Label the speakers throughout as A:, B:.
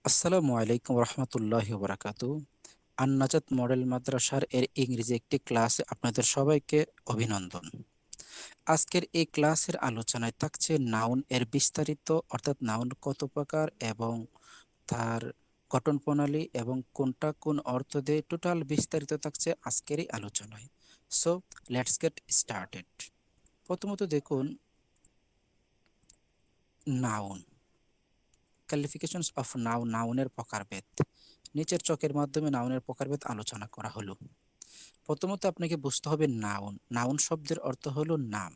A: আসসালামু আলাইকুম রহমতুল্লাহি বারাকাতু। আন্নাজাত মডেল মাদ্রাসার ইংরেজি একটি ক্লাসে আপনাদের সবাইকে অভিনন্দন। আজকের এই ক্লাসের আলোচনায় থাকছে নাউন এর বিস্তারিত, অর্থাৎ নাউন কত প্রকার এবং তার গঠন প্রণালী এবং কোনটা কোন অর্থ দেয়, টোটাল বিস্তারিত থাকছে আজকের এই আলোচনায়। So let's get started. প্রথমত দেখুন নাউন, ক্যালিফিকেশনস অফ নাউন, নাউনের প্রকারভেদ। নিচের চকের মাধ্যমে নাউনের প্রকারভেদ আলোচনা করা হলো। প্রথমত আপনাকে বুঝতে হবে নাউন। নাউন শব্দের অর্থ হলো নাম,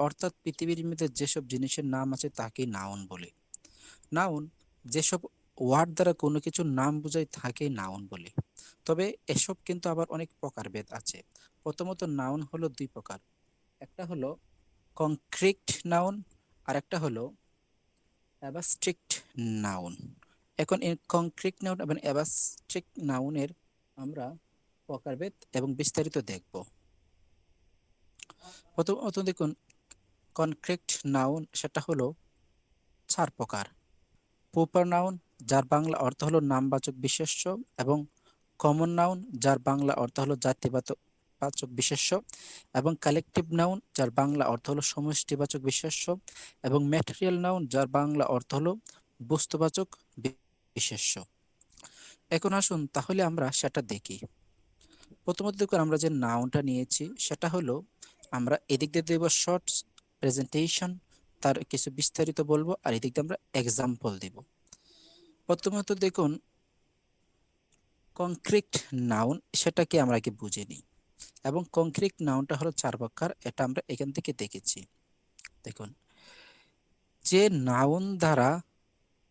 A: অর্থাৎ পৃথিবীর মধ্যে যেসব জিনিসের নাম আছে তাকে নাউন বলে। নাউন যেসব ওয়ার্ড দ্বারা কোনো কিছুর নাম বোঝায় তাকে নাউন বলে। তবে এসব কিন্তু আবার অনেক প্রকারভেদ আছে। প্রথমত নাউন হলো দুই প্রকার, একটা হলো কংক্রিট নাউন আর একটা হলো অ্যাবস্ট্রাক্ট নাউন। এখন এই কংক্রিট নাউন এবং অ্যাবস্ট্রাক্ট নাউনের আমরা প্রকারভেদ এবং বিস্তারিত দেখব। প্রথমত দেখুন কংক্রিট নাউন, সেটা হলো চার প্রকার। প্রপার নাউন, যার বাংলা অর্থ হলো নামবাচক বিশেষ্য, এবং কমন নাউন, যার বাংলা অর্থ হলো জাতিবাচক বিশেষ্য, এবং কালেকটিভ নাউন, যার বাংলা অর্থ হলো সমষ্টিবাচক বিশেষ্য, এবং ম্যাটেরিয়াল নাউন, যার বাংলা অর্থ হলো বস্তুবাচক বিশেষ্য। এখন আসুন তাহলে আমরা সেটা দেখি। প্রথমত দেখুন আমরা যে নাউনটা নিয়েছি সেটা হলো, আমরা এদিক দিয়ে দেব শর্টস প্রেজেন্টেশন, তার কিছু বিস্তারিত বলবো, আর এদিক দিয়ে আমরা এক্সাম্পল দেব। প্রথমত দেখুন কংক্রিট নাউন, সেটাকে আমরা কি বুঝে নিই। এবং কংক্রিট নাউনটা হলো চার প্রকার, এটা আমরা এখান থেকে দেখেছি। দেখুন, যে নাউন দ্বারা,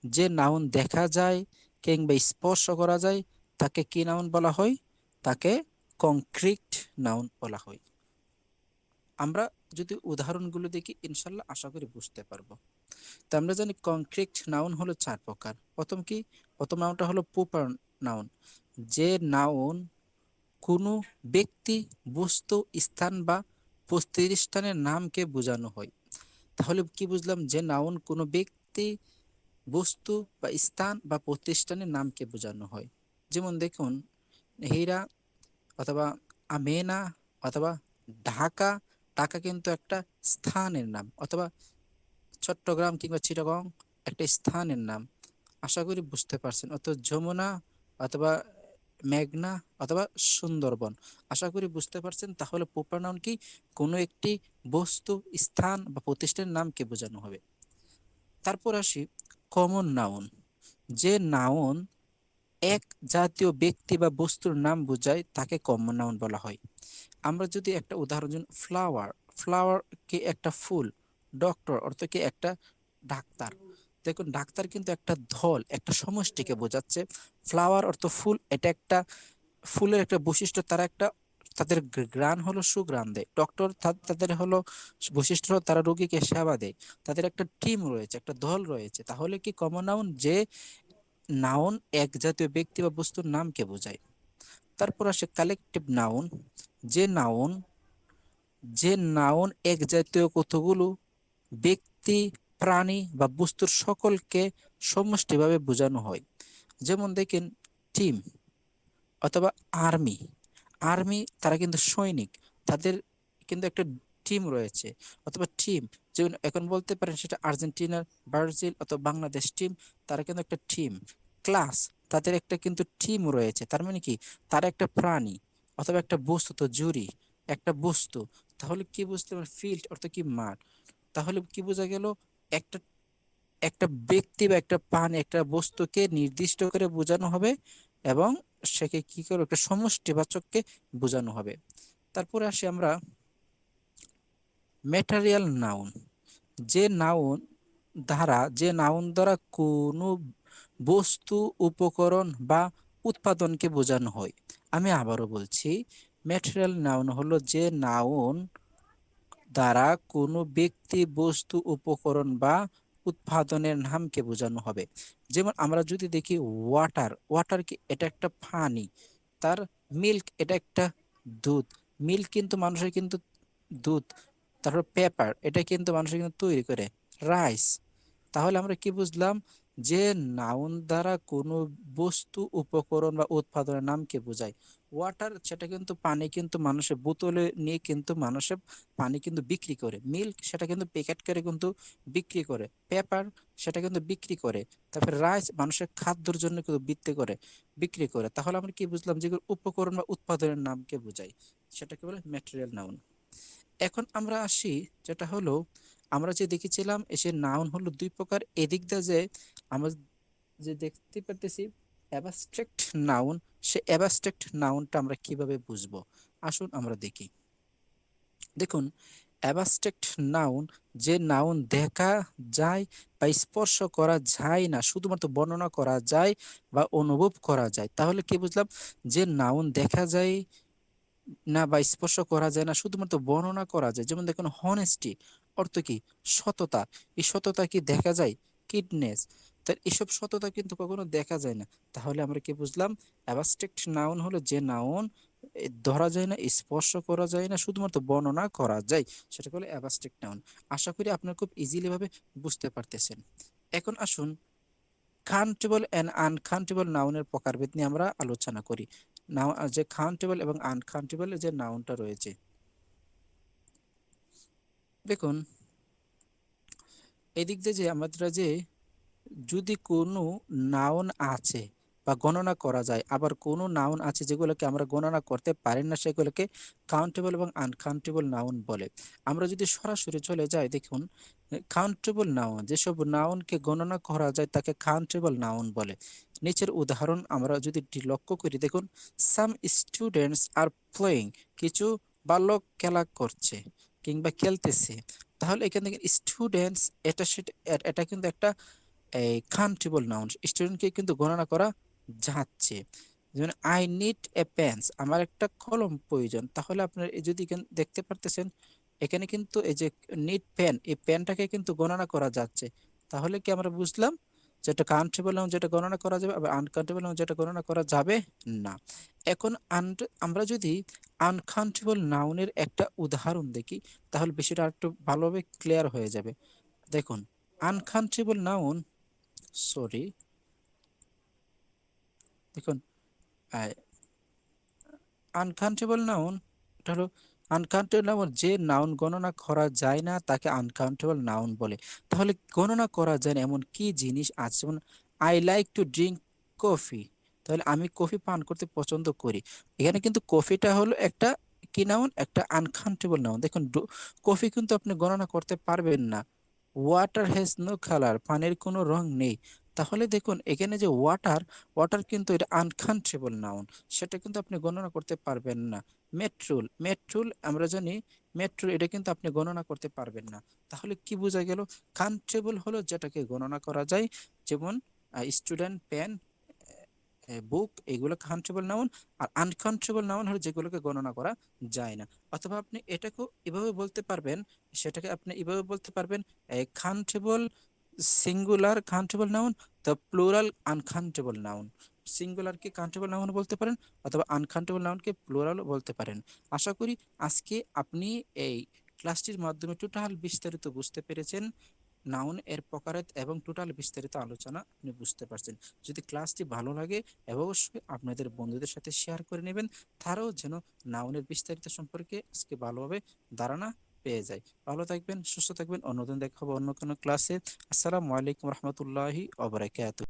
A: যে নাউন দেখা যায় কিংবা স্পর্শ করা যায় তাকে কি নাউন বলা হয়? তাকে কংক্রিট নাউন বলা হয়। আমরা যদি উদাহরণগুলো দেখি ইনশাল্লাহ আশা করি বুঝতে পারবো। তো আমরা জানি কংক্রিট নাউন হলো চার প্রকার। প্রথম নাউনটা হলো প্রপার নাউন, যে নাউন কোনো ব্যক্তি, বস্তু, স্থান বা প্রতিষ্ঠানের নামকে বোঝানো হয়। তাহলে কি বুঝলাম? যে নাউন কোনো ব্যক্তি, বস্তু বা স্থান বা প্রতিষ্ঠানের নামকে বোঝানো হয়। যেমন দেখুন হীরা অথবা আমেনা অথবা ঢাকা। ঢাকা কিন্তু একটা স্থানের নাম, অথবা চট্টগ্রাম কিংবা চিটাগং একটা স্থানের নাম। আশা করি বুঝতে পারছেন। অথবা যমুনা অথবা মেঘনা অথবা সুন্দরবন, আশা করি বুঝতে পারছেন। তাহলে প্রপার নাউন কি? কোনো একটি বস্তু, স্থান বা প্রতিষ্ঠানের নামকে বোঝানো হবে। তারপর আসি কমন নাউন, যে নাউন এক জাতীয় ব্যক্তি বা বস্তুর নাম বোঝায় তাকে কমন নাউন বলা হয়। আমরা যদি একটা উদাহরণ দিই, ফ্লাওয়ার, ফ্লাওয়ার কি একটা ফুল। ডক্টর অর্থ কি একটা ডাক্তার। দেখুন ডাক্তার কিন্তু একটা দল, একটা সমষ্টিকে বোঝাচ্ছে। ফ্লাওয়ার অর্থ ফুল, এটা একটা ফুলের একটা বৈশিষ্ট্য, তারা একটা, তাদের গ্রান হলো সুগ্রান দেয়। ডক্টর তাদের হলো বৈশিষ্ট্য হলো তারা রোগীকে সেবা দেয়। তাদের একটা টিম রয়েছে, একটা দল রয়েছে। তাহলে কি কমন নাউন? যে নাউন এক জাতীয় ব্যক্তি বা বস্তুর নামকে বোঝায়। তারপর আসে কালেকটিভ নাউন, যে নাউন, যে নাউন এক জাতীয় কতগুলো ব্যক্তি, প্রাণী বা বস্তুর সকলকে সমষ্টিভাবে বোঝানো হয়। যেমন দেখেন টিম অথবা আর্মি। আর্মি তারা কিন্তু সৈনিক, তাদের কিন্তু একটা টিম রয়েছে। অথবা টিম, যেমন এখন বলতে পারেন সেটা আর্জেন্টিনার, ব্রাজিল অথবা বাংলাদেশ টিম, তারা কিন্তু একটা টিম। ক্লাস, তাদের একটা কিন্তু টিম রয়েছে। তার মানে কি? তারা একটা প্রাণী অথবা একটা বস্তু। তো জুরি একটা বস্তু। তাহলে কি বুঝতে পারেন? ফিল্ড অর্থ কি? মাঠ। তাহলে কি বোঝা গেল? একটা একটা ব্যক্তি বা একটা প্রাণী, একটা বস্তুকে নির্দিষ্ট করে বোঝানো হবে, এবং সেকে কি করে একটা সমষ্টিবাচককে বোঝানো হবে। তারপরে আসি আমরা ম্যাটেরিয়াল নাউন, যে নাউন দ্বারা কোনো বস্তু, উপকরণ বা উৎপাদনকে বোঝানো হয়। আমি আবারও বলছি, ম্যাটেরিয়াল নাউন হলো যে নাউন দ্বারা কোনো ব্যক্তি, বস্তু, উপকরণ বা উৎপাদনের নামকে বোঝানো হবে। যেমন আমরা যদি দেখি ওয়াটার, ওয়াটার কি? এটা একটা পানি। তার মিল্ক, এটা একটা দুধ। মিল্ক কিন্তু মানুষের কিন্তু দুধ। তারপর পেপার, এটা কিন্তু মানুষের কিন্তু তৈরি করে। রাইস, তাহলে আমরা কি বুঝলাম? যে নাউন দ্বারা কোনো বস্তু, উপকরণ বা উৎপাদনের নামকে বোঝায়। ওয়াটার, সেটা কিন্তু পানি, কিন্তু মানুষের বোতলে নিয়ে কিন্তু মানুষের পানি কিন্তু বিক্রি করে। মিল্ক, সেটা কিন্তু প্যাকেট করে কিন্তু বিক্রি করে। পেপার, সেটা কিন্তু বিক্রি করে। তারপরে রাইস, মানুষের খাদ্যের জন্য কিন্তু বিক্রি করে। তাহলে আমরা কি বুঝলাম? যেগুলো উপকরণ বা উৎপাদনের নামকে বোঝায়, সেটাকে বলে ম্যাটেরিয়াল নাউন। এখন আমরা আসি, যেটা হলো আমরা যে দেখেছিলাম এসে নাউন হলো দুই প্রকার। এদিক দিয়ে যে আমরা যে দেখতে পারতেছি অ্যাবস্ট্রাক্ট নাউন, সে অ্যাবস্ট্রাক্ট নাউনটা আমরা কিভাবে বুঝবো? আসুন আমরা দেখি। দেখুন, অ্যাবস্ট্রাক্ট নাউন, যে নাউন দেখা যায় বা স্পর্শ করা যায় না, শুধুমাত্র বর্ণনা করা যায় বা অনুভব করা যায়। তাহলে কি বুঝলাম? যে নাউন দেখা যায় না বা স্পর্শ করা যায় না, শুধুমাত্র বর্ণনা করা যায়। যেমন দেখুন, হনেস্টি অর্থ কি? সততা। এই সততা কি দেখা যায়? কিডনেস। তার এসব সততা কিন্তু কখনো দেখা যায় না। তাহলে আমরা কি বুঝলাম? অ্যাবস্ট্রাক্ট নাউন হলো যে নাউন ধরা যায় না, স্পর্শ করা যায় না, শুধুমাত্র বর্ণনা করা যায়, সেটা হলো অ্যাবস্ট্রাক্ট নাউন। আশা করি আপনারা খুব ইজিলি ভাবে বুঝতে পারতেছেন। এখন আসুন, কাউন্টেবল অ্যান্ড আনকাউন্টেবল নাউনের প্রকারভেদ নিয়ে আমরা আলোচনা করি। নাও, যে কাউন্টেবল এবং আনকাউন্টেবল যে নাউনটা রয়েছে, দেখুন এদিক দিয়ে যে আমরা যে যদি কোনো নাউন আছে বা গণনা করা যায়, আবার কোনো নাউন আছে যেগুলোকে আমরা গণনা করতে পারি না, সেগুলোকে কাউন্টেবল এবং আনকাউন্টেবল নাউন বলে। আমরা যদি সরাসরি চলে যাই, দেখুন কাউন্টেবল নাউন, যেসব নাউনকে গণনা করা যায় তাকে কাউন্টেবল নাউন বলে। নিচের উদাহরণ আমরা যদি লক্ষ্য করি, দেখুন, সাম স্টুডেন্টস আর প্লেয়িং, কিছু বালক খেলা করছে কিংবা খেলতেছে। তাহলে এখানে স্টুডেন্টস, এটা কিন্তু একটা এই কাউন্টেবল নাউন, স্টুডেন্টকে কিন্তু গণনা করা যাচ্ছে। যেমন আই নিড এ পেন্স, আমার একটা কলম প্রয়োজন। তাহলে আপনার যদি দেখতে পারতেছেন, এখানে কিন্তু এই যে নিড পেন, এই পেনটাকে কিন্তু গণনা করা যাচ্ছে। তাহলে কি আমরা বুঝলাম? যেটা কাউন্টেবল নাউন, যেটা গণনা করা যাবে, আবার আনকাউন্টেবল নাউন, যেটা গণনা করা যাবে না। এখন আমরা যদি আনকাউন্টেবল নাউনের একটা উদাহরণ দেখি, তাহলে বিষয়টা একটু ভালোভাবে ক্লিয়ার হয়ে যাবে। দেখুন, আনকাউন্টেবল নাউন, সরি, দেখুন, আনকাউন্টেবল নাউন, এটা হলো আনকাউন্টেবল নাউন, যে নাউন গণনা করা যায় না তাকে আনকাউন্টেবল নাউন বলে। তাহলে গণনা করা যায় না এমন কি জিনিস আছে? যেমন I like to drink coffee, তাহলে আমি কফি পান করতে পছন্দ করি। এখানে কিন্তু কফিটা হলো একটা কি নাউন? একটা আনকাউন্টেবল নাউন। দেখুন, কফি কিন্তু আপনি গণনা করতে পারবেন না। ওয়াটার হ্যাজ নো কালার, পানির কোনো রং নেই। তাহলে দেখুন, এখানে যে ওয়াটার, ওয়াটার কিন্তু এটা আনকাউন্টেবল নাউন, সেটা কিন্তু আপনি গণনা করতে পারবেন না। মেট্রোল, মেট্রোল আমরা জানি, মেট্রোল এটা কিন্তু আপনি গণনা করতে পারবেন না। তাহলে কি বোঝা গেল? কাউন্টেবল হলো যেটাকে গণনা করা যায়, যেমন স্টুডেন্ট, পেন, বুক, এগুলো কাউন্টেবল নাউন। আর আনকাউন্টেবল নাউন হলো যেগুলোকে গণনা করা যায় না। অথবা আপনি এটাকেও এভাবে বলতে পারবেন, সেটাকে আপনি এভাবে বলতে পারবেন, countable singular countable noun, the plural uncountable noun. সিঙ্গুলারকে কাউন্টেবল নাউন বলতে পারেন, অথবা আনকাউন্টেবল নাউনকে প্লুরাল বলতে পারেন। আশা করি আজকে আপনি এই ক্লাসটির মাধ্যমে টোটাল বিস্তারিত বুঝতে পেরেছেন। নাউন এর প্রকারের এবং টোটাল বিস্তারিত আলোচনা আপনি বুঝতে পারছেন। যদি ক্লাসটি ভালো লাগে, অবশ্যই আপনাদের বন্ধুদের সাথে শেয়ার করে নেবেন, তারাও যেন নাউনের বিস্তারিত সম্পর্কে আজকে ভালোভাবে ধারণা পেয়ে যায়। ভালো থাকবেন, সুস্থ থাকবেন, অন্যদিন দেখা হবে অন্য কোনো ক্লাসে। আসসালামু আলাইকুম রহমতুল্লাহি ওয়া বারাকাতুহু।